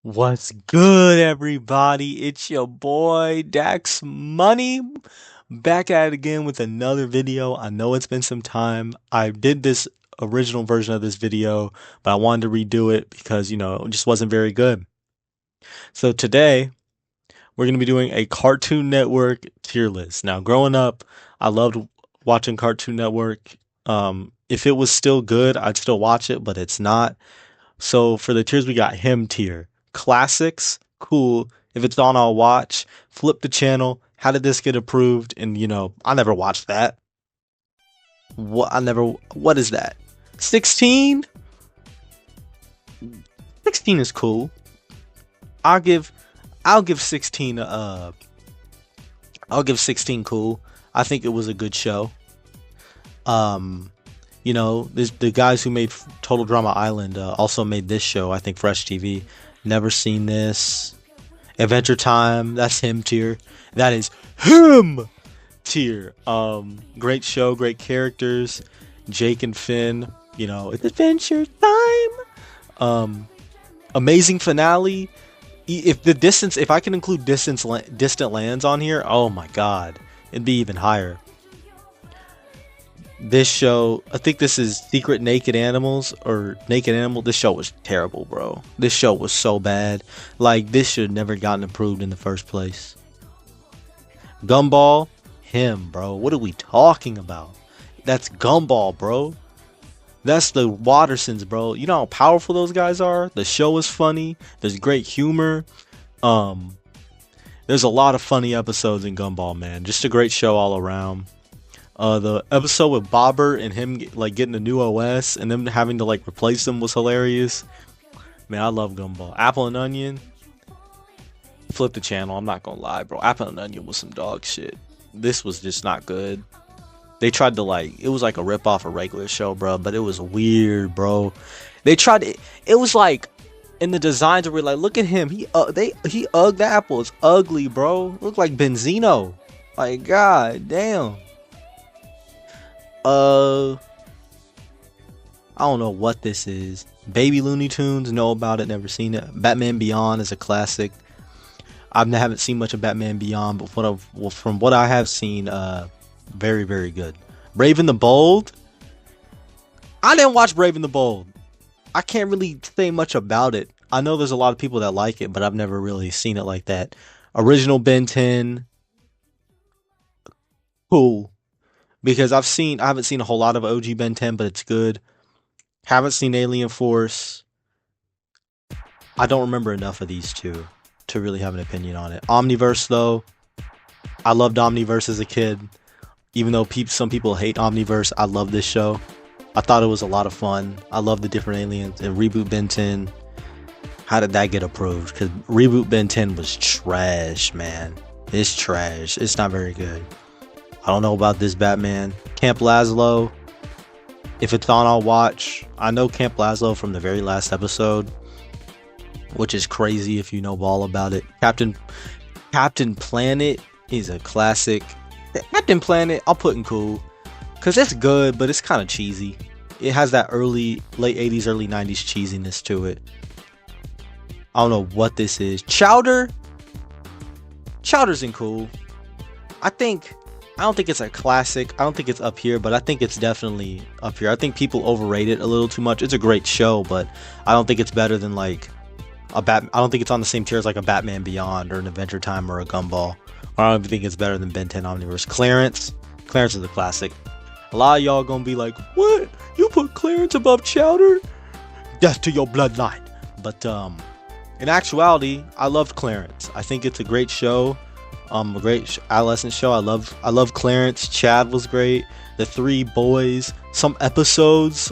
What's good, everybody? It's your boy Dax Money back at it again with another video. I know it's been some time. I did this original version of this video, but I wanted to redo it because, it just wasn't very good. So today, we're going to be doing a Cartoon Network tier list. Now, growing up, I loved watching Cartoon Network. If it was still good, I'd still watch it, but it's not. So for the tiers, we got him tier. Classics, cool. If it's on, I'll watch. Flip the channel. How did this get approved? And I never watched that. What is that? 16? 16 is cool. I'll give 16 I'll give 16 cool. I think it was a good show. The guys who made Total Drama Island also made this show. I think Fresh TV. Never seen this. Adventure Time. That's him tier. That is him tier. Great show. Great characters. Jake and Finn. It's Adventure Time. Amazing finale. If I can include Distant Lands on here, oh my god, it'd be even higher. This show, I think this is Secret Naked Animals or Naked Animal. This show was terrible, bro. This show was so bad. Like, this should have never gotten approved in the first place. Gumball, him, bro. What are we talking about? That's Gumball, bro. That's the Wattersons, bro. You know how powerful those guys are? The show is funny. There's great humor. There's a lot of funny episodes in Gumball, man. Just a great show all around. The episode with Bobber and him getting a new OS and them having to replace them was hilarious. Man, I love Gumball. Apple and Onion. Flip the channel. I'm not gonna lie, bro. Apple and Onion was some dog shit. This was just not good. They tried to it was like a rip off a regular show, bro, but it was weird, bro. They tried to, it was in the designs where look at him. He ugged the apple. It's ugly, bro. Look like Benzino. God damn. I don't know what this is. Baby Looney Tunes, know about it, never seen it. Batman Beyond is a classic. I haven't seen much of Batman Beyond, but from what I have seen, very, very good. Brave and the Bold. I didn't watch Brave and the Bold. I can't really say much about it. I know there's a lot of people that like it, but I've never really seen it like that. Original Ben 10. Cool. Because I haven't seen a whole lot of OG Ben 10, but it's good. Haven't seen Alien Force. I don't remember enough of these two to really have an opinion on it. Omniverse, though. I loved Omniverse as a kid. Even though some people hate Omniverse, I love this show. I thought it was a lot of fun. I love the different aliens. And Reboot Ben 10. How did that get approved? Because Reboot Ben 10 was trash, man. It's trash. It's not very good. I don't know about this Batman. Camp Lazlo. If it's on, I'll watch. I know Camp Lazlo from the very last episode, which is crazy if you know all about it. Captain Planet is a classic. Captain Planet, I'll put in cool. Because it's good, but it's kind of cheesy. It has that late 80s, early 90s cheesiness to it. I don't know what this is. Chowder? Chowder's in cool. I don't think it's a classic. I don't think it's up here, but I think it's definitely up here. I think people overrate it a little too much. It's a great show, but I don't think it's better than I don't think it's on the same tier as a Batman Beyond or an Adventure Time or a Gumball. I don't even think it's better than Ben 10 Omniverse. Clarence is a classic. A lot of y'all gonna be like, what? You put Clarence above Chowder? Death to your bloodline. But in actuality, I loved Clarence. I think it's a great show. A great adolescent show. I love Clarence. Chad was great. The three boys. Some episodes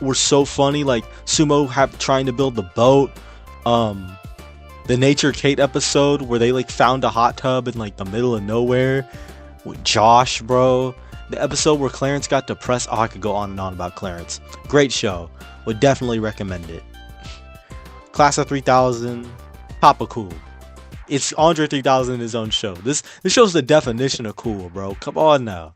were so funny, like Sumo trying to build the boat. The Nature Kate episode where they found a hot tub in the middle of nowhere with Josh, bro. The episode where Clarence got depressed. Oh, I could go on and on about Clarence. Great show. Would definitely recommend it. Class of 3000. Papa Cool. It's Andre 3000 in his own show. This show's the definition of cool, bro. Come on now.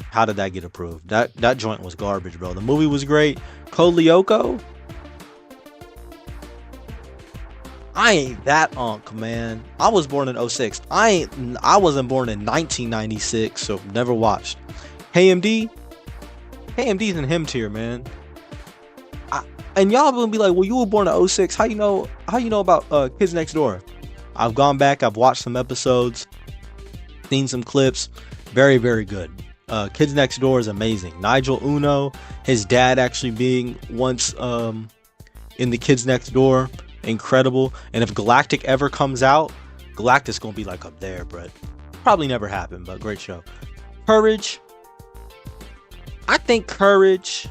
How did that get approved? That joint was garbage, bro. The movie was great. Code Lyoko. I ain't that unk, man. I was born in '06. I wasn't born in 1996, so never watched. KMD, KMD's in him tier, man. And y'all gonna be like, well, you were born in '06. How you know about Kids Next Door? I've gone back, I've watched some episodes, seen some clips. Very, very good. Kids Next Door is amazing. Nigel Uno, his dad actually being once in the Kids Next Door, incredible. And if Galactic ever comes out, Galactic's gonna be like up there, but probably never happen, but great show. Courage. I think Courage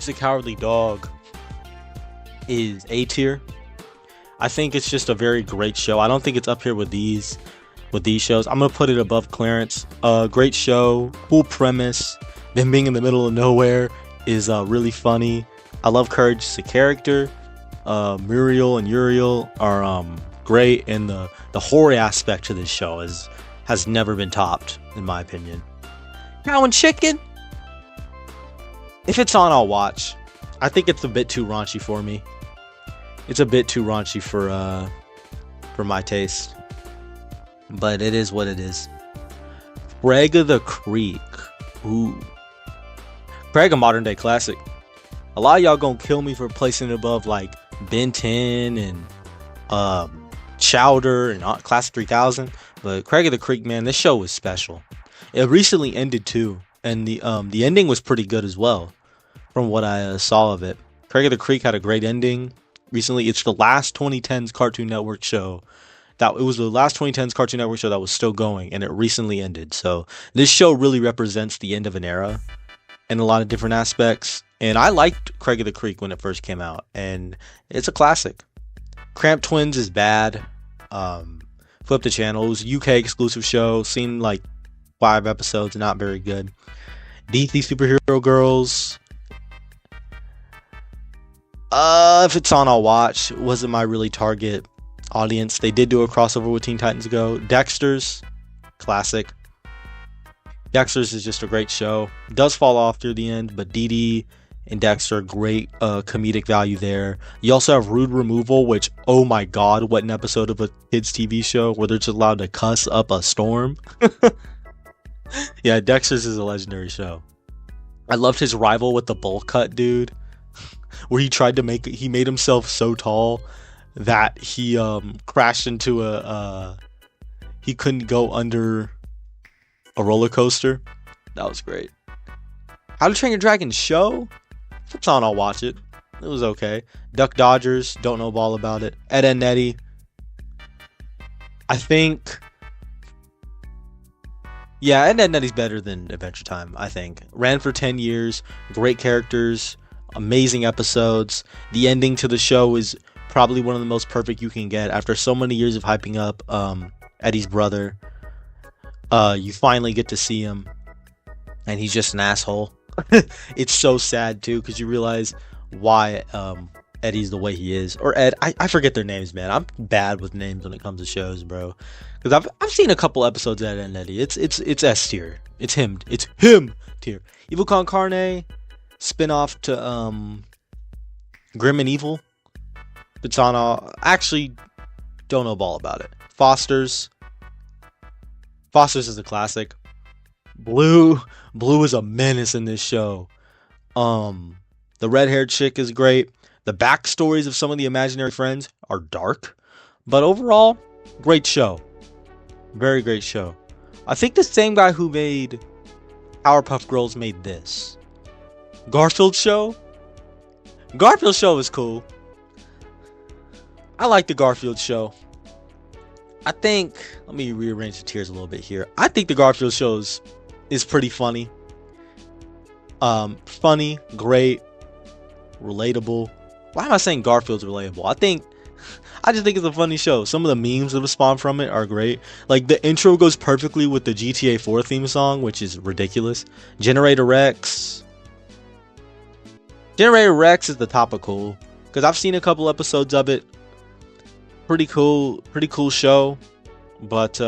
the Cowardly Dog is A tier. I think it's just a very great show. I don't think it's up here with these shows. I'm gonna put it above Clarence. Great show, cool premise. Them being in the middle of nowhere is really funny. I love Courage as a character. Muriel and Uriel are great, and the horror aspect to this show has never been topped, in my opinion. Cow and Chicken. If it's on, I'll watch. I think it's a bit too raunchy for me. It's a bit too raunchy for my taste. But it is what it is. Craig of the Creek. Ooh. Craig, a modern day classic. A lot of y'all gonna kill me for placing it above like Ben 10 and Chowder and Classic 3000. But Craig of the Creek, man, this show was special. It recently ended too. And the ending was pretty good as well, from what I saw of it. Craig of the Creek had a great ending. Recently, it's the last 2010s Cartoon Network show. It was the last 2010s Cartoon Network show that was still going, and it recently ended. So this show really represents the end of an era in a lot of different aspects. And I liked Craig of the Creek when it first came out, and it's a classic. Cramp Twins is bad. Flip the Channel. It was a UK exclusive show. Seen like 5 episodes, not very good. DC Superhero Girls. If it's on, I'll watch. It wasn't my really target audience. They did do a crossover with Teen Titans Go. Dexter's, classic. Dexter's is just a great show. It does fall off through the end, but Dee Dee and Dexter, great comedic value there. You also have Rude Removal, which, oh my god, what an episode of a kids TV show where they're just allowed to cuss up a storm. Yeah, Dexter's is a legendary show. I loved his rival with the bowl cut dude, where he made himself so tall that he crashed into he couldn't go under a roller coaster. That was great. How to Train Your Dragon show? If it's on, I'll watch it. It was okay. Duck Dodgers, don't know all about it. Ed, Edd n Eddy. I think... Yeah, Ed, Edd n Eddy's better than Adventure Time, I think. Ran for 10 years, great characters, amazing episodes. The ending to the show is probably one of the most perfect you can get. After so many years of hyping up Eddie's brother, you finally get to see him, and he's just an asshole. It's so sad, too, because you realize why Eddie's the way he is. Or Ed, I forget their names, man. I'm bad with names when it comes to shows, bro. Because I've seen a couple episodes of Ed, Edd n Eddy. It's S tier. It's him tier. Evil Con Carne, spin-off to Grim and Evil. Bitana, actually don't know all about it. Foster's is a classic. Blue is a menace in this show. The red-haired chick is great. The backstories of some of the imaginary friends are dark, but overall, great show. Very great show. I think the same guy who made Powerpuff Girls made this. Garfield Show? Garfield Show is cool. I like the Garfield Show. I think, let me rearrange the tiers a little bit here. I think the Garfield Show is pretty funny. Funny, great, relatable. Why am I saying Garfield's relatable? I just think it's a funny show. Some of the memes that spawn from it are great. Like, the intro goes perfectly with the GTA 4 theme song, which is ridiculous. Generator Rex. Generator Rex is the topical, because I've seen a couple episodes of it. Pretty cool show. But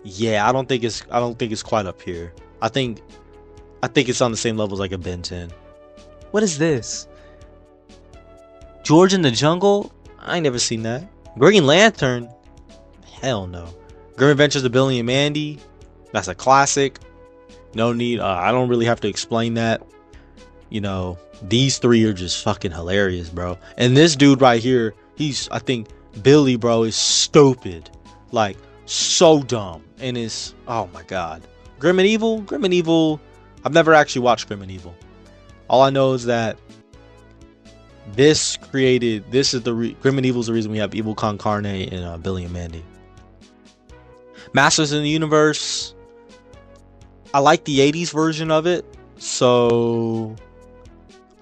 yeah, I don't think it's quite up here. I think it's on the same level as like a Ben 10. What is this? George in the Jungle? I ain't never seen that. Green Lantern? Hell no. Grim Adventures of Billy and Mandy? That's a classic. No need. I don't really have to explain that. You know, these three are just fucking hilarious, bro. And this dude right here, I think Billy, bro, is stupid. Like, so dumb. And it's, oh my god. Grim and Evil? Grim and Evil, I've never actually watched Grim and Evil. All I know is that Grim and Evil is the reason we have Evil Con Carne and Billy and Mandy. Masters in the Universe, I like the 80s version of it, so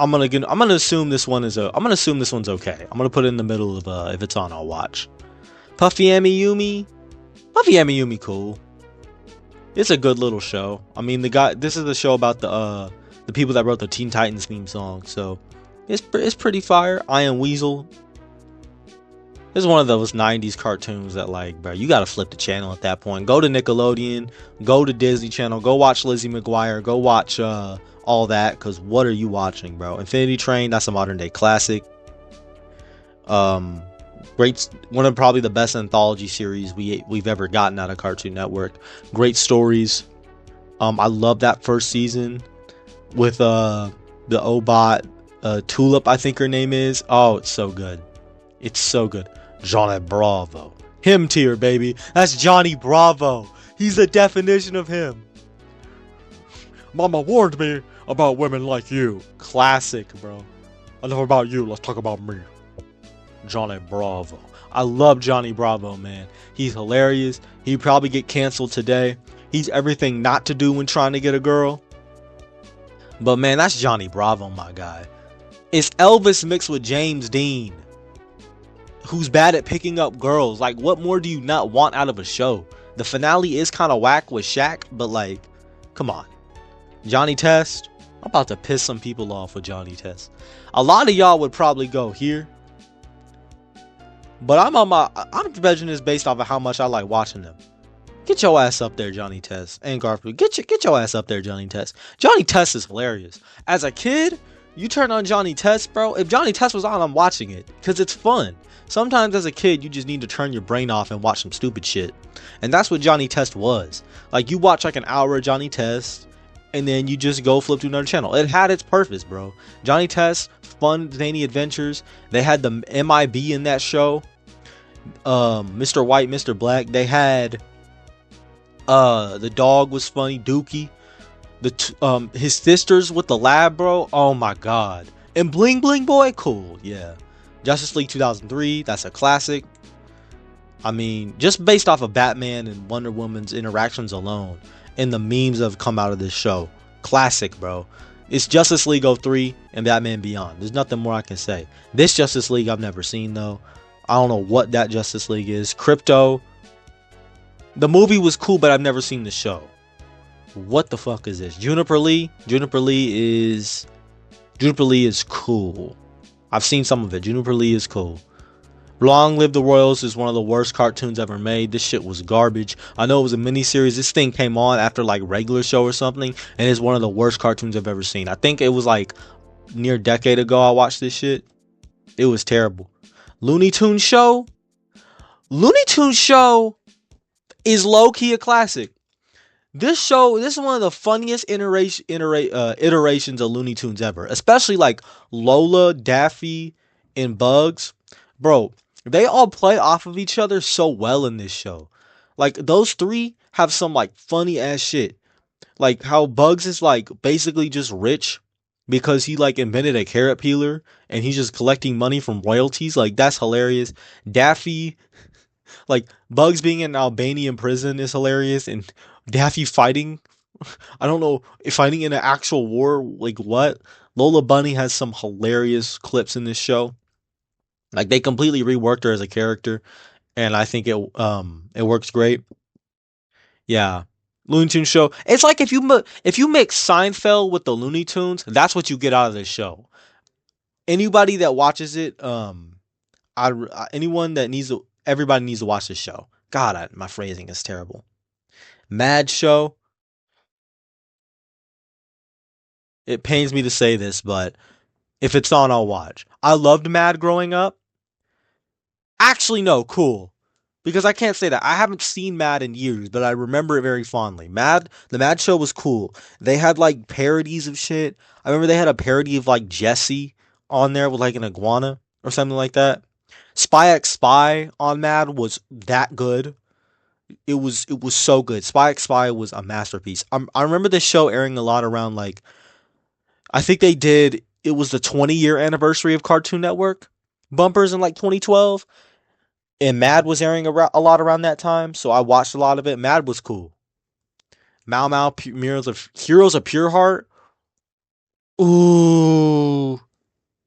I'm gonna assume this one's okay. I'm gonna put it in the middle of if it's on, I'll watch. Puffy Amiyumi, cool. It's a good little show. I mean, this is a show about the people that wrote the Teen Titans theme song, so it's pretty fire. Iron Weasel. This is one of those 90s cartoons that, like, bro, you gotta flip the channel at that point. Go to Nickelodeon, go to Disney Channel, go watch Lizzie McGuire, go watch all that, because what are you watching, bro? Infinity Train, that's a modern day classic. Great, one of probably the best anthology series we've ever gotten out of Cartoon Network. Great stories. I love that first season with the Obot Tulip, I think her name is. Oh, it's so good. It's so good. Johnny Bravo. Him tier, baby. That's Johnny Bravo. He's the definition of him. Mama warned me about women like you. Classic, bro. Enough about you. Let's talk about me. Johnny Bravo. I love Johnny Bravo, man. He's hilarious. He'd probably get canceled today. He's everything not to do when trying to get a girl. But man, that's Johnny Bravo, my guy. It's Elvis mixed with James Dean, who's bad at picking up girls. Like, what more do you not want out of a show? The finale is kind of whack with Shaq, but like, come on. Johnny Test. I'm about to piss some people off with Johnny Test. A lot of y'all would probably go here, but I'm judging this based off of how much I like watching them. Get your ass up there, Johnny Test and Garfield. Get your ass up there, Johnny Test. Johnny Test is hilarious. As a kid, you turn on Johnny Test, bro. If Johnny Test was on, I'm watching it because it's fun. Sometimes as a kid, you just need to turn your brain off and watch some stupid shit. And that's what Johnny Test was. Like, you watch like an hour of Johnny Test, and then you just go flip to another channel. It had its purpose, bro. Johnny Test, fun, zany adventures. They had the MIB in that show. Mr. White, Mr. Black. They had the dog was funny, Dookie. His sisters with the lab, bro. Oh my god. And Bling Bling Boy, cool, yeah. Justice League 2003, that's a classic. I mean, just based off of Batman and Wonder Woman's interactions alone, and the memes that have come out of this show, classic, bro. It's Justice League 03 and Batman Beyond. There's nothing more I can say. This Justice League I've never seen, though. I don't know what that Justice League is. Crypto. The movie was cool, but I've never seen the show. What the fuck is this? Juniper Lee? Juniper Lee is cool. I've seen some of it. Juniper Lee is cool. Long Live the Royals is one of the worst cartoons ever made. This shit was garbage. I know it was a miniseries. This thing came on after like regular show or something, and it's one of the worst cartoons I've ever seen. I think it was like near a decade ago I watched this shit. It was terrible. Looney Tunes Show? Looney Tunes Show is low-key a classic. This is one of the funniest iterations of Looney Tunes ever. Especially like Lola, Daffy, and Bugs. Bro, they all play off of each other so well in this show. Like, those three have some like funny ass shit. Like how Bugs is like basically just rich because he like invented a carrot peeler and he's just collecting money from royalties. Like, that's hilarious. Daffy, like Bugs being in an Albanian prison is hilarious, and Daffy fighting, I don't know, fighting in an actual war, like what? Lola Bunny has some hilarious clips in this show. Like, they completely reworked her as a character, and I think it works great. Yeah. Looney Tunes Show. It's like if you mix Seinfeld with the Looney Tunes, that's what you get out of this show. Anybody that watches it, everybody needs to watch this show. God, my phrasing is terrible. Mad Show. It pains me to say this, but If it's on, I'll watch. I loved Mad growing up. Actually, no, cool. Because I can't say that. I haven't seen Mad in years, but I remember it very fondly. The Mad show was cool. They had like parodies of shit. I remember they had a parody of like Jesse on there with like an iguana or something like that. Spy X Spy on Mad was that good. It was so good. Spy X Spy was a masterpiece. I remember this show airing a lot around like I think they did. It was the 20-year anniversary of Cartoon Network bumpers in like 2012, and Mad was airing a lot around that time. So I watched a lot of it. Mad was cool. Mao Mao Heroes of Pure Heart. Ooh,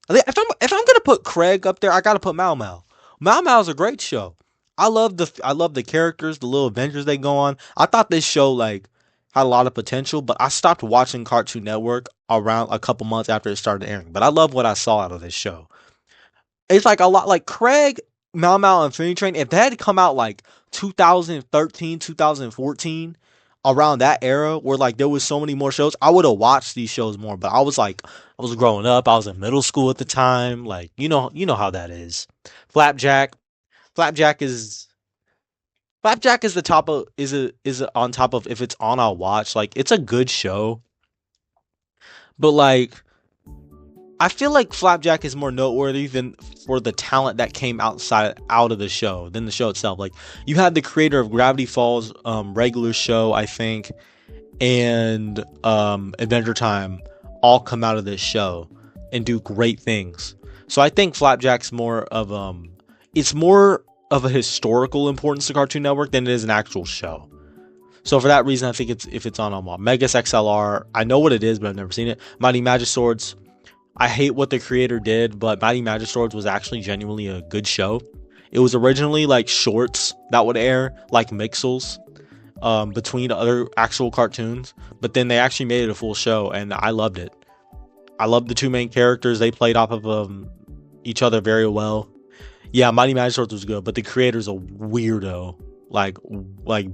I think if I'm gonna put Craig up there, I gotta put Mao Mao. Mao Mao's a great show. I love the characters, the little adventures they go on. I thought this show like had a lot of potential, but I stopped watching Cartoon Network around a couple months after it started airing. But I love what I saw out of this show. It's like a lot like Craig, Mao Mao, and Infinity Train. If that had come out like 2013, 2014, around that era where like there was so many more shows, I would have watched these shows more. But I was growing up. I was in middle school at the time. Like you know how that is. Flapjack, Flapjack is Flapjack is the top of is on top of if it's on I'll watch. Like it's a good show, but like I feel like Flapjack is more noteworthy than for the talent that came out of the show than the show itself. Like you had the creator of Gravity Falls regular show, I think, and Adventure Time all come out of this show and do great things. So I think Flapjack's more of it's more of a historical importance to Cartoon Network than it is an actual show. So for that reason, I think if it's on Mall. Megas XLR, I know what it is, but I've never seen it. Mighty Magic Swords, I hate what the creator did, but Mighty Magic Swords was actually genuinely a good show. It was originally like shorts that would air, like Mixels, between other actual cartoons, but then they actually made it a full show, and I loved it. I loved the two main characters. They played off of each other very well. Yeah, Mighty Magic Swords was good, but the creator's a weirdo, like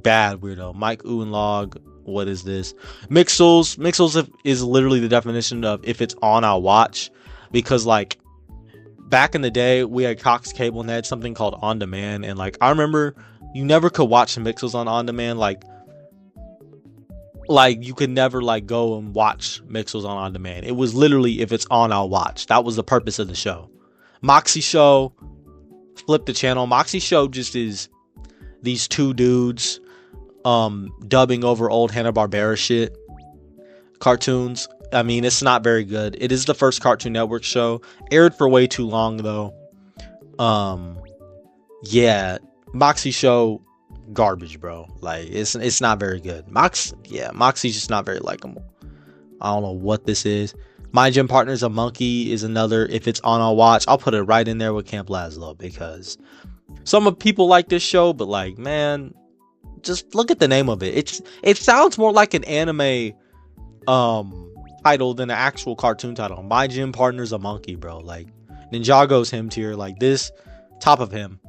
bad weirdo. Mike Uenlog, what is this? Mixels is literally the definition of if it's on, I'll watch, because like back in the day we had Cox Cable and they had something called On Demand, and like I remember you never could watch Mixels on Demand. Like you could never like go and watch Mixels on Demand. It was literally if it's on, I'll watch. That was the purpose of the show. Moxie Show, flip the channel. Moxie Show just is these two dudes dubbing over old Hanna-Barbera shit cartoons. I mean, it's not very good. It is the first Cartoon Network show, aired for way too long though. Yeah, Moxie Show, garbage, bro. Like it's not very good. Moxie's just not very likable. I don't know what this is. My Gym Partner's a Monkey is another. If it's on, I'll watch. I'll put it right in there with Camp Lazlo because some of people like this show, but like, man, just look at the name of it. It sounds more like an anime title than an actual cartoon title. My Gym Partner's a Monkey, bro. Like Ninjago's him tier. Like this, top of him.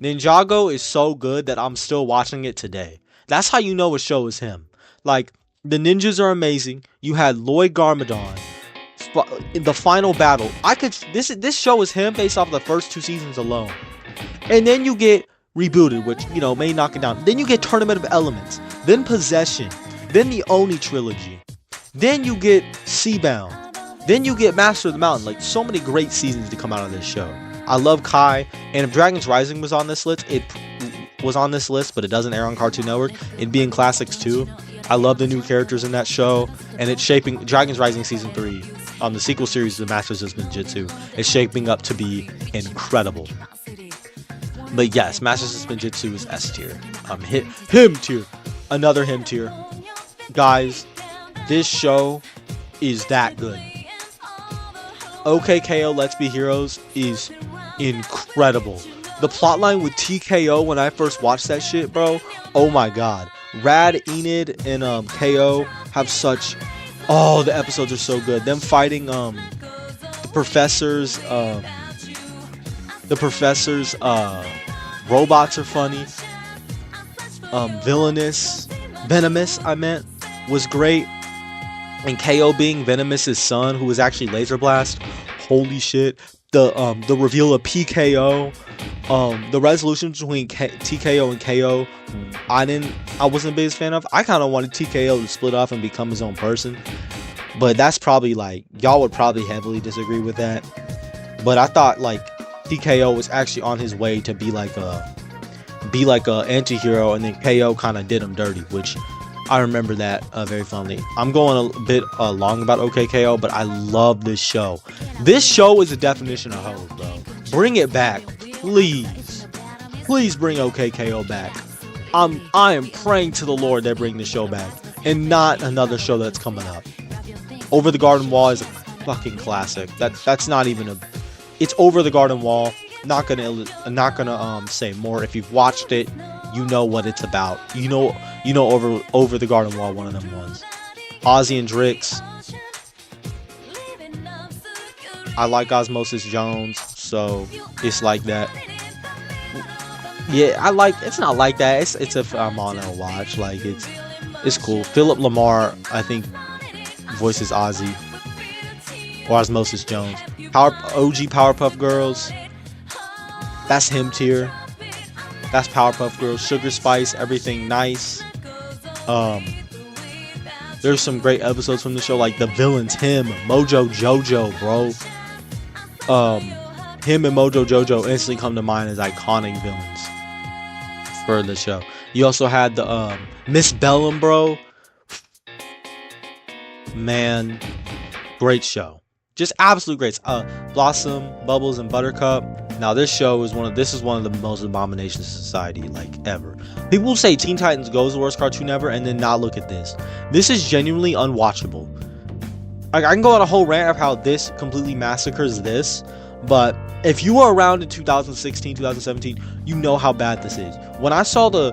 Ninjago is so good that I'm still watching it today. That's how you know a show is him. Like the ninjas are amazing. You had Lloyd Garmadon in the final battle. This show is him based off the first 2 seasons alone. And then you get Rebooted, which, you know, may knock it down. Then you get Tournament of Elements, then Possession, then the Oni trilogy, then you get Seabound, then you get Master of the Mountain. Like, so many great seasons to come out of this show. I love Kai, and if Dragon's Rising was on this list, but it doesn't air on Cartoon Network, it'd be in Classics too. I love the new characters in that show, and it's shaping Dragon's Rising season 3. The sequel series of the Masters of Spinjitzu is shaping up to be incredible. But yes, Masters of Spinjitzu is S tier. Him tier. Another him tier. Guys, this show is that good. OKKO Let's Be Heroes is incredible. The plotline with TKO when I first watched that shit, bro. Oh my god. Rad, Enid, and KO have such... Oh, the episodes are so good. Them fighting the professors. Robots are funny. Venomous, I meant, was great. And KO being Venomous's son, who was actually Laser Blast. holy shit. The reveal of PKO, the resolution between TKO and KO, I wasn't the biggest fan of. I kind of wanted TKO to split off and become his own person, but that's probably like, y'all would probably heavily disagree with that. But I thought like TKO was actually on his way to be like a anti-hero, and then KO kind of did him dirty, which I remember that very fondly. I'm going a bit long about OKKO, but I love this show. This show is a definition of hoes, bro. Bring it back, please. Please bring OKKO back. I am praying to the Lord they bring the show back, and not another show that's coming up. Over the Garden Wall is a fucking classic. That's not even a. It's Over the Garden Wall. Not gonna say more. If you've watched it, you know what it's about. You know Over the Garden Wall, one of them ones. Ozzy and Drix. I like Osmosis Jones, so it's like that. Yeah, it's not like that. It's a I'm on a watch. Like it's cool. Philip Lamar, I think, voices Ozzy or Osmosis Jones. OG Powerpuff Girls. That's him tier. That's Powerpuff Girls. Sugar Spice, Everything Nice. There's some great episodes from the show, like the villains, him, Mojo Jojo, bro. Him and Mojo Jojo instantly come to mind as iconic villains for the show. You also had the Miss Bellum, bro. Man, great show. Just absolute greats. Blossom, Bubbles, and Buttercup. Now this is one of the most abominations of society like ever. People say Teen Titans Go is the worst cartoon ever, and then not look at this. This is genuinely unwatchable. Like, I can go on a whole rant of how this completely massacres this, but if you were around in 2016, 2017, you know how bad this is. When I saw the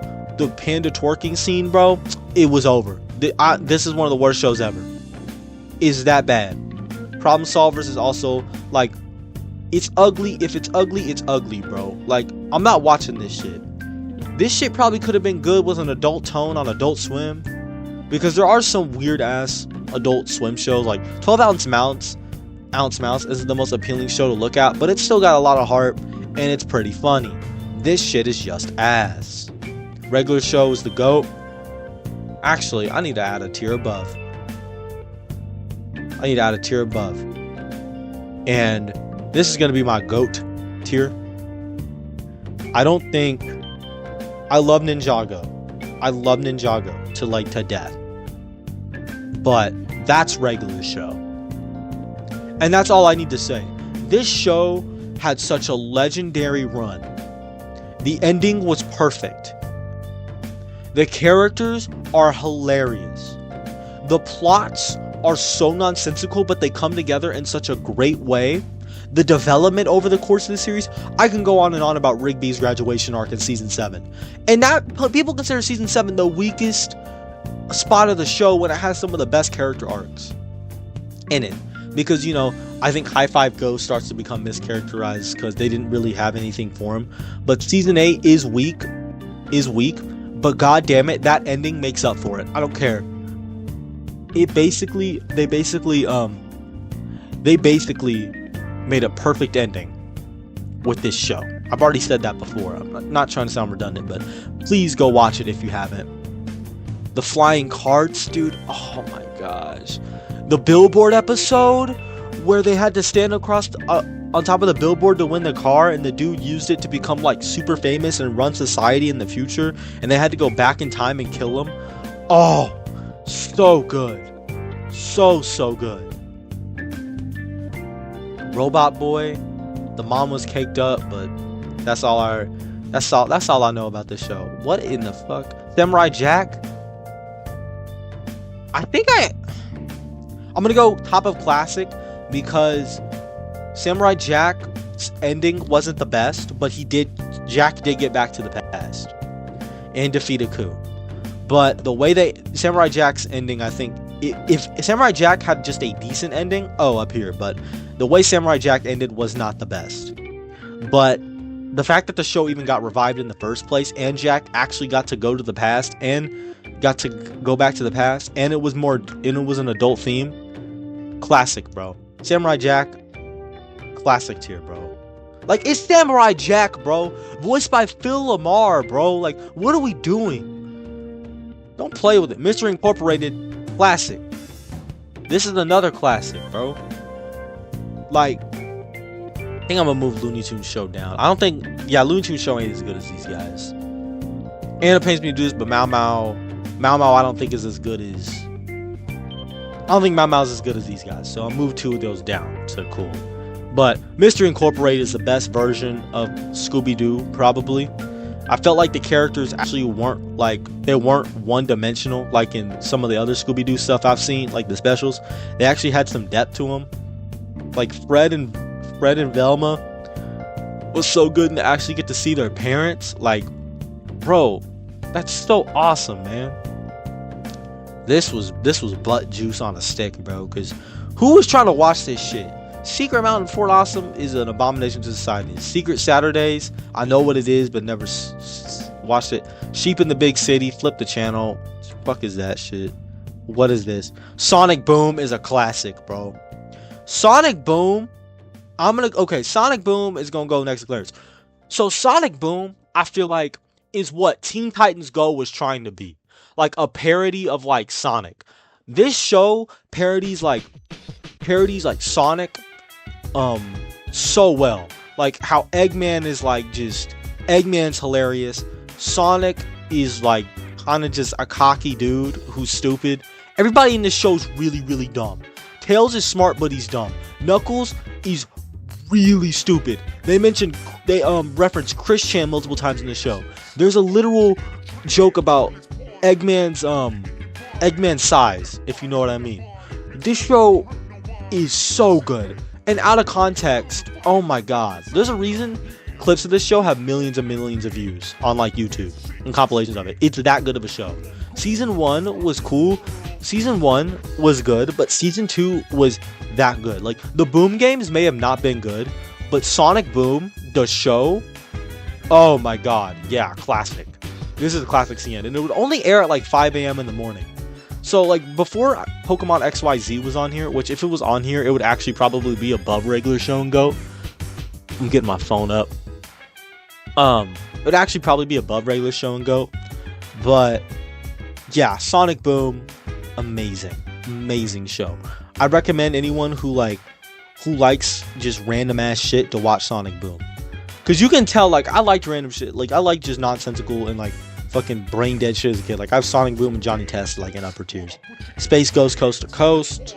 panda twerking scene, bro, it was over. This is one of the worst shows ever. It's that bad. Problem Solvers is also like, it's ugly. If it's ugly, it's ugly, bro. Like, I'm not watching this shit. This shit probably could have been good with an adult tone on Adult Swim, because there are some weird ass Adult Swim shows. Like 12 Ounce Mouse is the most appealing show to look at, but it's still got a lot of heart and it's pretty funny. This shit is just ass. Regular Show is the GOAT. Actually, I need to add a tier above. And this is going to be my GOAT tier. I love Ninjago. I love Ninjago to death. But that's Regular Show. And that's all I need to say. This show had such a legendary run. The ending was perfect. The characters are hilarious. The plots are so nonsensical, but they come together in such a great way. The development over the course of the series, I can go on and on about Rigby's graduation arc in season 7. And that, people consider season 7 the weakest spot of the show when it has some of the best character arcs in it. Because, I think High Five Ghost starts to become mischaracterized because they didn't really have anything for him. But season 8 is weak, but god damn it, that ending makes up for it. I don't care. They basically made a perfect ending with this show. I've already said that before. I'm not trying to sound redundant, but please go watch it if you haven't. The flying carts, dude. Oh my gosh. The billboard episode where they had to stand across on top of the billboard to win the car, and the dude used it to become like super famous and run society in the future, and they had to go back in time and kill him. Oh, so good. So good. Robot Boy, the mom was caked up, but that's all I know about this show. What in the fuck? Samurai Jack? I'm gonna go top of classic because Samurai Jack's ending wasn't the best, but Jack did get back to the past and defeat a coup. But the way Samurai Jack's ending, I think, if Samurai Jack had just a decent ending, up here, but the way Samurai Jack ended was not the best. But the fact that the show even got revived in the first place, and Jack actually got to go to the past and got to go back to the past, and it was an adult theme, classic, bro. Samurai Jack, classic tier, bro. Like, it's Samurai Jack, bro. Voiced by Phil Lamar, bro. Like, what are we doing? Don't play with it. Mystery Incorporated, classic. This is another classic, bro. Like, I think I'm gonna move Looney Tunes Show down. I don't think, yeah, Looney Tunes Show ain't as good as these guys. And it pains me to do this, but Mao Mao, I don't think is as good as, I don't think Mao Mao's as good as these guys. So I'll move two of those down to cool. But Mystery Incorporated is the best version of Scooby-Doo, probably. I felt like the characters actually weren't like, they weren't one-dimensional like in some of the other Scooby-Doo stuff I've seen, like the specials. They actually had some depth to them. Like Fred and Velma was so good, and to actually get to see their parents, like, bro, that's so awesome, man. This was butt juice on a stick, bro. Because who was trying to watch this shit? Secret Mountain Fort Awesome is an abomination to society. Secret Saturdays, I know what it is, but never watched it. Sheep in the Big City, flip the channel. Fuck is that shit? What is this? Sonic Boom is a classic, bro. Sonic Boom, Sonic Boom is gonna go next to Clarence. So Sonic Boom, I feel like, is what Teen Titans Go was trying to be. Like a parody of like Sonic. This show parodies like Sonic so well. Like how Eggman is like just, Eggman's hilarious. Sonic is like kind of just a cocky dude who's stupid. Everybody in this show's really, really dumb. Tails is smart, but he's dumb. Knuckles is really stupid. They reference Chris Chan multiple times in the show. There's a literal joke about Eggman's size, if you know what I mean. This show is so good. And out of context, oh my god. There's a reason clips of this show have millions and millions of views on like YouTube and compilations of it. It's that good of a show. Season 1 was cool. Season 1 was good, but Season 2 was that good. Like, the Boom games may have not been good, but Sonic Boom, the show, oh my god, yeah, classic. This is a classic CN, and it would only air at like 5 a.m. in the morning. So, like, before Pokemon XYZ was on here, which if it was on here, it would actually probably be above regular Show and Go. I'm getting my phone up. It would actually probably be above regular Show and Go. But, yeah, Sonic Boom, amazing show. I recommend anyone who likes just random ass shit to watch Sonic Boom. Cause you can tell, like, I liked random shit. Like, I like just nonsensical and like fucking brain dead shit as a kid. Like, I have Sonic Boom and Johnny Test like in upper tiers. Space Ghost Coast to Coast.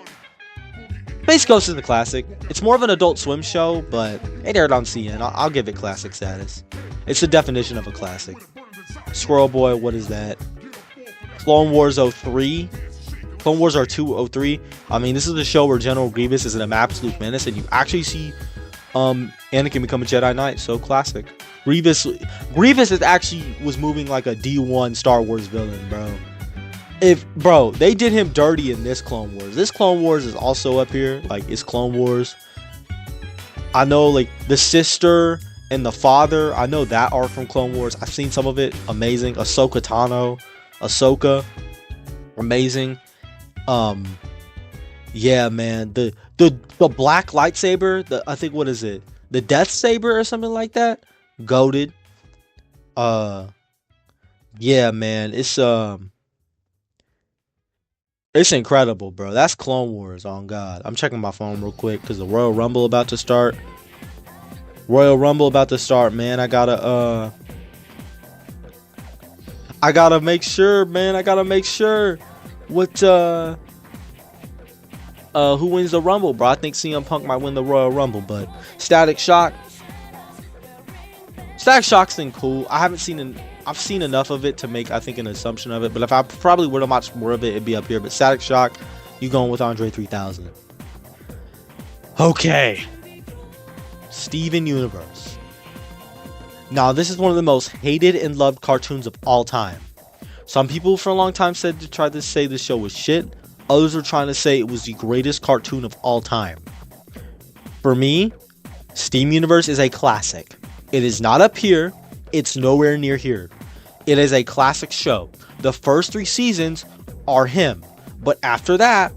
Space Ghost is the classic. It's more of an Adult Swim show, but it aired on CN. I'll give it classic status. It's the definition of a classic. Squirrel Boy, what is that? Clone Wars 03. Clone Wars R2 03. I mean, this is the show where General Grievous is an absolute menace, and you actually see Anakin become a Jedi Knight. So classic. Grievous is actually was moving like a D1 Star Wars villain, bro. They did him dirty in this Clone Wars. This Clone Wars is also up here. Like, it's Clone Wars. I know, like, the sister and the father, I know that arc from Clone Wars. I've seen some of it. Amazing. Ahsoka Tano. Ahsoka. Amazing. Yeah, man. The black lightsaber, I think, what is it? The Death Saber or something like that? Goated. Yeah, man. It's incredible, bro. That's Clone Wars, on God. I'm checking my phone real quick because the Royal Rumble about to start. Man. I gotta make sure, man. What, who wins the Rumble, bro? I think CM Punk might win the Royal Rumble, but Static Shock's been cool. I've seen enough of it to make, I think, an assumption of it, but if I probably would have watched more of it, it'd be up here. But Static Shock, you going with Andre 3000. Okay. Steven Universe. Now, this is one of the most hated and loved cartoons of all time. Some people for a long time tried to say this show was shit. Others are trying to say it was the greatest cartoon of all time. For me, Steven Universe is a classic. It is not up here. It's nowhere near here. It is a classic show. The first 3 seasons are him. But after that,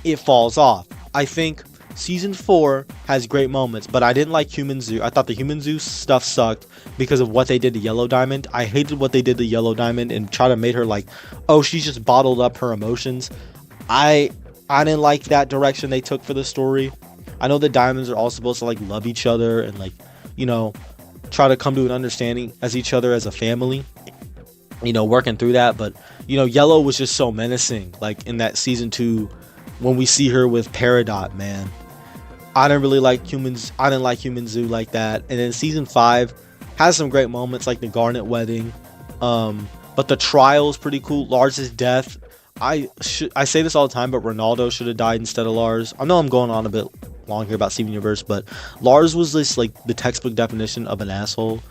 it falls off. I think Season 4 has great moments, but I didn't like Human Zoo. I thought the Human Zoo stuff sucked because of what they did to Yellow Diamond. I hated what they did to Yellow Diamond and try to make her like, oh, she's just bottled up her emotions. I didn't like that direction they took for the story. I know the diamonds are all supposed to like love each other and like, you know, try to come to an understanding as each other as a family, you know, working through that. But, you know, Yellow was just so menacing, like in that season 2 when we see her with Peridot, man. I didn't really like humans. I didn't like Human Zoo like that. And then season 5 has some great moments like the Garnet wedding. But the trial is pretty cool. Lars' death. I say this all the time, but Ronaldo should have died instead of Lars. I know I'm going on a bit long here about Steven Universe, but Lars was this like the textbook definition of an asshole.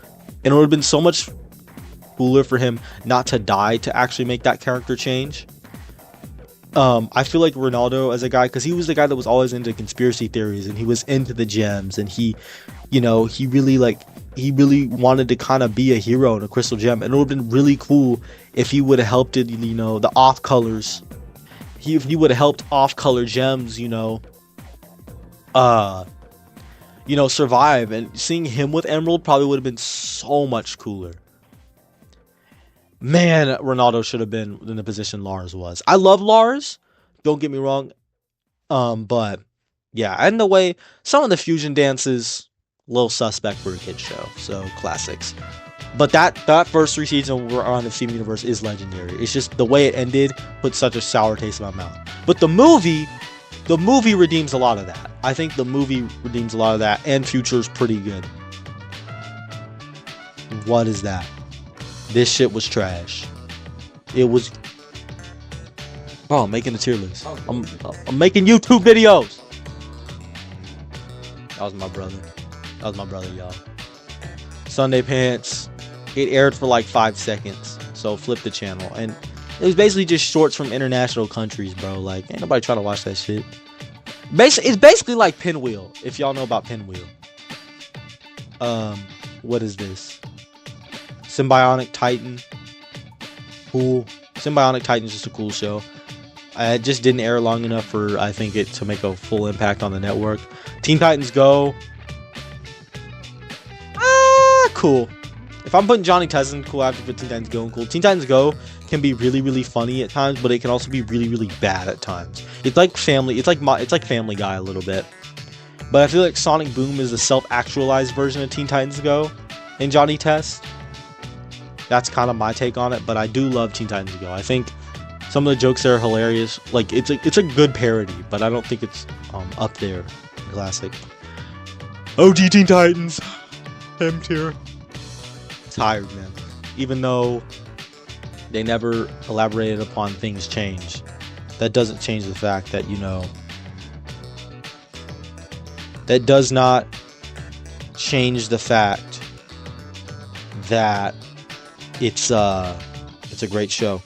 And it would have been so much cooler for him not to die to actually make that character change. I feel like Ronaldo as a guy, because he was the guy that was always into conspiracy theories and he was into the gems and he, you know, he really wanted to kind of be a hero in a crystal gem. And it would have been really cool if he would have helped it, you know, the off colors. If he would have helped off color gems, you know, survive. And seeing him with Emerald probably would have been so much cooler. Man, Ronaldo should have been in the position Lars was. I love Lars, don't get me wrong. But yeah, and the way some of the fusion dances, little suspect for a kid show. So classics. But that first 3 seasons we're on the Steven Universe is legendary. It's just the way it ended put such a sour taste in my mouth. But the movie redeems a lot of that. I think the movie redeems a lot of that, and Future's pretty good. What is that? This shit was trash. It was. Oh, I'm making a tier list. I'm making YouTube videos. That was my brother, y'all. Sunday Pants. It aired for like 5 seconds. So flip the channel. And it was basically just shorts from international countries, bro. Like, ain't nobody trying to watch that shit. It's basically like Pinwheel, if y'all know about Pinwheel. What is this? Symbionic Titan. Cool. Symbionic Titan is just a cool show. It just didn't air long enough for, I think, it to make a full impact on the network. Teen Titans Go. Cool. If I'm putting Johnny Test in cool, I have to put Teen Titans Go in cool. Teen Titans Go can be really, really funny at times, but it can also be really, really bad at times. It's like Family. It's like Family Guy a little bit. But I feel like Sonic Boom is the self-actualized version of Teen Titans Go in Johnny Test. That's kind of my take on it, but I do love Teen Titans Go. I think some of the jokes there are hilarious. Like, it's a good parody, but I don't think it's up there. Classic. OG Teen Titans. M tier. Tired, man. Even though they never elaborated upon things change, that doesn't change the fact that, you know, that does not change the fact that it's a great show.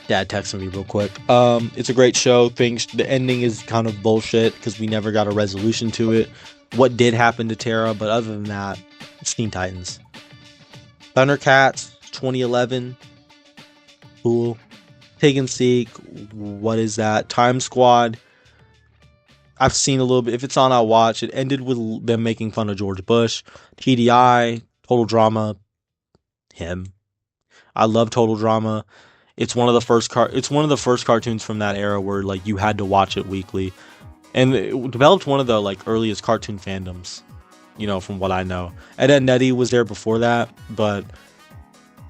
Dad texted me real quick. It's a great show. The ending is kind of bullshit because we never got a resolution to it. What did happen to Terra? But other than that, it's Teen Titans. Thundercats 2011. Cool. Take and Seek. What is that? Time Squad. I've seen a little bit. If it's on, I'll watch. It ended with them making fun of George Bush. TDI. Total Drama. Him. I love Total Drama. It's one of the first cartoons from that era where like you had to watch it weekly, and it developed one of the like earliest cartoon fandoms, you know, from what I know. Ed, Edd n Eddy was there before that, but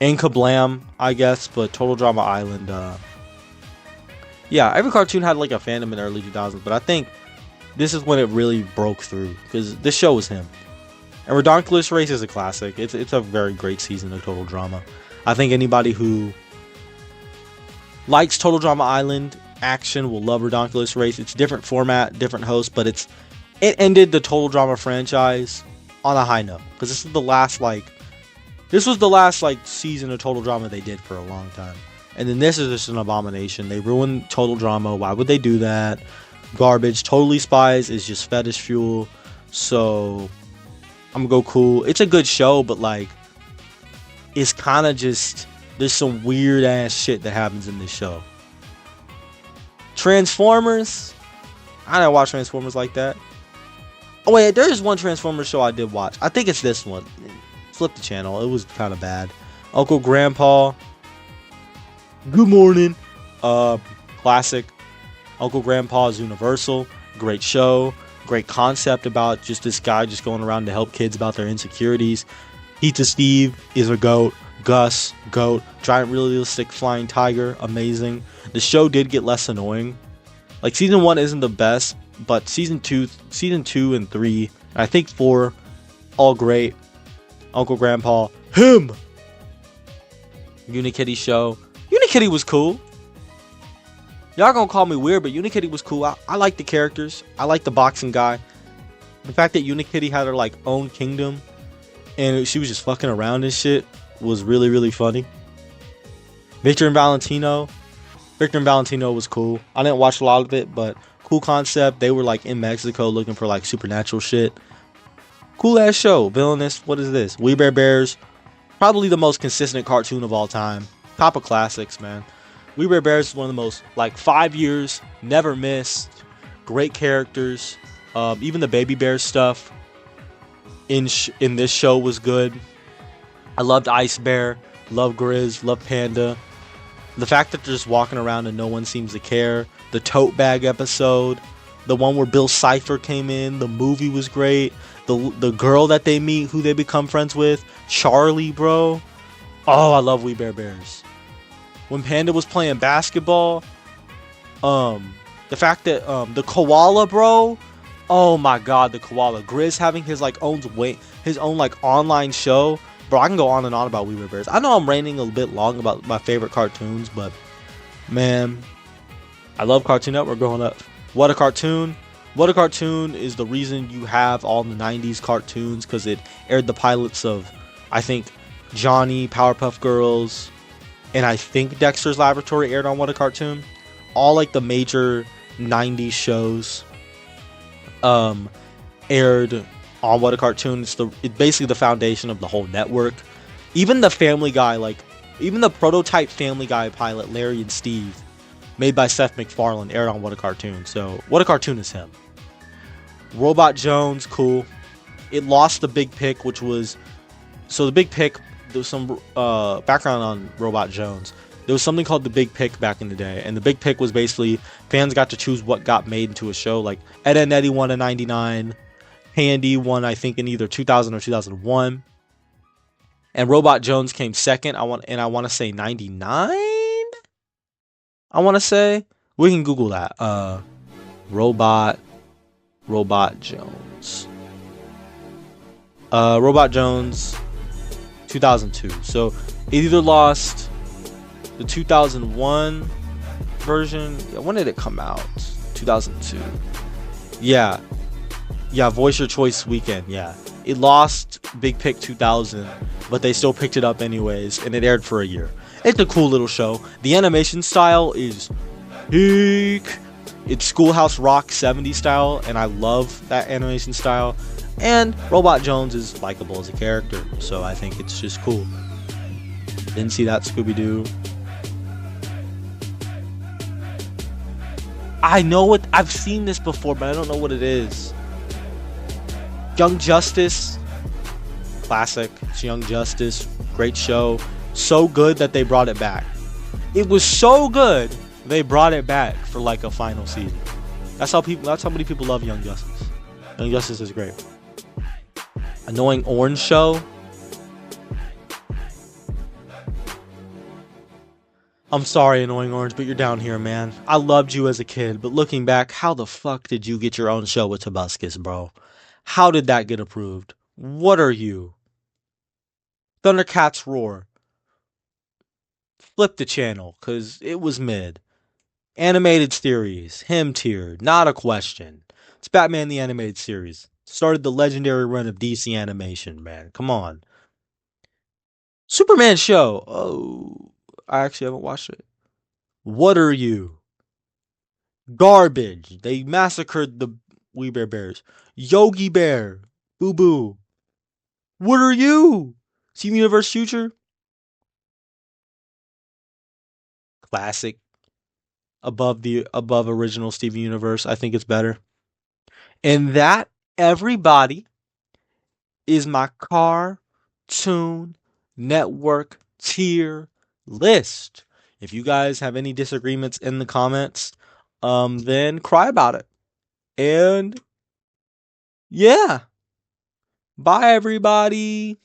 and Kablam, I guess, but Total Drama Island. Yeah, every cartoon had like a fandom in the early 2000s, but I think this is when it really broke through because this show was him. And Redonkulous Race is a classic. It's a very great season of Total Drama. I think anybody who likes Total Drama Island action will love Redonkulous Race. It's different format, different host, but it ended the Total Drama franchise on a high note because this was the last season of Total Drama they did for a long time. And then this is just an abomination. They ruined Total Drama. Why would they do that? Garbage. Totally Spies is just fetish fuel. So I'm gonna go cool. It's a good show, but like it's kind of just there's some weird ass shit that happens in this show. Transformers. I didn't watch Transformers like that. Oh wait, there is one Transformers show I did watch. I think it's this one. Flip the channel. It was kind of bad. Uncle Grandpa. Good morning. Classic. Uncle Grandpa's Universal. Great show. Great concept about just this guy just going around to help kids about their insecurities. Pizza Steve is a goat. Gus, goat. Giant realistic flying tiger, amazing. The show did get less annoying. Like season 1 isn't the best, but season 2 and 3, and I think 4, all great. Uncle Grandpa, him. Unikitty show. Unikitty was cool. Y'all gonna call me weird, but Unikitty was cool. I like the characters. I like the boxing guy. The fact that Unikitty had her like own kingdom and she was just fucking around and shit was really, really funny. Victor and Valentino. Victor and Valentino was cool. I didn't watch a lot of it, but cool concept. They were like in Mexico looking for like supernatural shit. Cool ass show. Villainous. What is this? We Bare Bears. Probably the most consistent cartoon of all time. Top of classics, man. We Bare Bears is one of the most, like, 5 years, never missed. Great characters. Even the Baby Bear stuff in this show was good. I loved Ice Bear. Loved Grizz. Loved Panda. The fact that they're just walking around and no one seems to care. The tote bag episode. The one where Bill Cipher came in. The movie was great. The girl that they meet, who they become friends with. Charlie, bro. Oh, I love We Bare Bears. When Panda was playing basketball. The fact that the koala, bro. Oh my god, the koala. Grizz having his like own like online show. Bro, I can go on and on about We Bare Bears. I know I'm ranting a bit long about my favorite cartoons, but man, I love Cartoon Network growing up. What a cartoon. What a Cartoon is the reason you have all the 90s cartoons, because it aired the pilots of, I think, Johnny, Powerpuff Girls, and I think Dexter's Laboratory aired on What a Cartoon. All like the major 90s shows aired on What a Cartoon. It's basically the foundation of the whole network. Even the Family Guy, even the prototype Family Guy pilot, Larry and Steve, made by Seth MacFarlane, aired on What a Cartoon. So What a Cartoon is him. Robot Jones, cool. It lost the Big Pick, which was... So the Big Pick, there was some background on Robot Jones. There was something called the Big Pick back in the day. And the Big Pick was basically, fans got to choose what got made into a show. Like, Ed, Edd n Eddy won in 99. Handy won, I think, in either 2000 or 2001. And Robot Jones came second. I want to say 99? I want to say. We can Google that. Robot Jones. Robot Jones 2002. So it either lost the 2001 version. When did it come out? 2002. Yeah, Voice Your Choice Weekend. Yeah, it lost Big Pick 2000, but they still picked it up anyways, and it aired for a year. It's a cool little show. The animation style is peak. It's Schoolhouse Rock 70s style, and I love that animation style. And Robot Jones is likable as a character, so I think it's just cool. Didn't see that Scooby-Doo. I know what I've seen this before, but I don't know what it is. Young Justice, classic. It's Young Justice, great show. So good that they brought it back. It was so good they brought it back for like a final season. That's how many people love Young Justice. Young Justice is great. Annoying Orange show. I'm sorry, Annoying Orange, but you're down here, man. I loved you as a kid, but looking back, how the fuck did you get your own show with Tobuscus, bro? How did that get approved? What are you? Thundercats Roar. Flip the channel, cause it was mid. Animated series, him tier, not a question. It's Batman the Animated Series. Started the legendary run of DC animation, man. Come on. Superman show. Oh, I actually haven't watched it. What are you? Garbage. They massacred the We Bare Bears. Yogi Bear. Boo Boo. What are you? Steven Universe Future. Classic. above original Steven Universe. I think it's better. And that, everybody, is my Cartoon Network tier list. If you guys have any disagreements in the comments, then cry about it. And yeah, bye everybody.